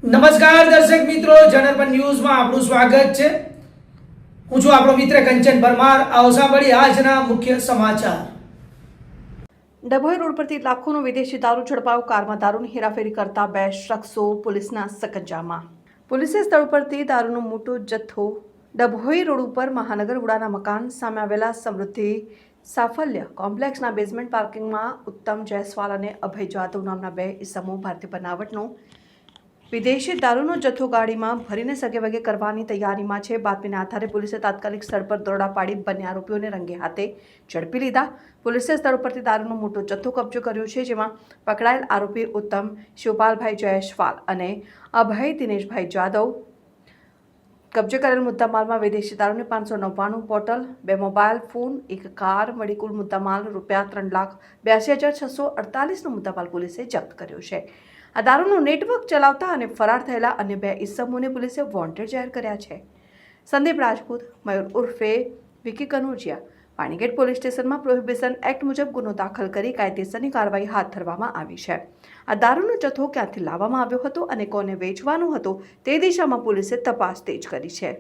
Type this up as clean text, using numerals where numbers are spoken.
નમસ્કાર દર્શક મિત્રો, જનરપન ન્યૂઝમાં આપનું સ્વાગત છે। હું છું આપણો મિત્ર કંચન પરમાર। આવો સાંભળીએ આજના મુખ્ય સમાચાર। ડભોઈ રોડ પરથી લાખોનો વિદેશી દારૂ ઝડપાયો। કારમાં દારૂની હેરાફેરી કરતા 2 શખ્સો પોલીસના સકંજામાં। પોલીસે સ્થળ પરથી દારૂનો મોટો જથ્થો ડભોઈ રોડ ઉપર મહાનગર ઉડાના મકાન સામે આવેલા સમૃદ્ધિ સાફલ્ય કોમ્પ્લેક્સના બેઝમેન્ટ પાર્કિંગમાં ઉત્તમ જયસ્વાલ અને અભય જાદવ નામના 2 ઇસમો ભારતીય બનાવટનો વિદેશી દારૂનો જથ્થો ગાડીમાં ભરીને સગેવગે કરવાની તૈયારીમાં છે। બાતમીના આધારે પોલીસે તાત્કાલિક સ્થળ પર દરોડા પાડી બંને આરોપીઓને રંગે હાથે ઝડપી લીધા। પોલીસે સ્થળ પરથી દારૂનો મોટો જથ્થો કબજો કર્યો છે, જેમાં પકડાયેલ આરોપી ઉત્તમ શિવપાલભાઈ જયસ્વાલ અને અભય દિનેશભાઈ જાદવ કબજે કરેલ મુદ્દામાલમાં વિદેશી દારૂની 599 બોટલ, 2 મોબાઈલ ફોન, 1 કાર મળી કુલ મુદ્દામાલ ₹3,82,648નો મુદ્દામાલ પોલીસે જપ્ત કર્યો છે। આ દારૂનું નેટવર્ક ચલાવતા અને ફરાર થયેલા અન્ય 2 ઇસમોને પોલીસે વોન્ટેડ જાહેર કર્યા છે। સંદીપ રાજપૂત, મયુર ઉર્ફે વિકી કનોજિયા પાણીગેટ પોલીસ સ્ટેશનમાં પ્રોહિબિશન એક્ટ મુજબ ગુનો દાખલ કરી કાયદેસરની કાર્યવાહી હાથ ધરવામાં આવી છે। આ દારૂનો જથ્થો ક્યાંથી લાવવામાં આવ્યો હતો અને કોને વેચવાનો હતો તે દિશામાં પોલીસે તપાસ તેજ કરી છે।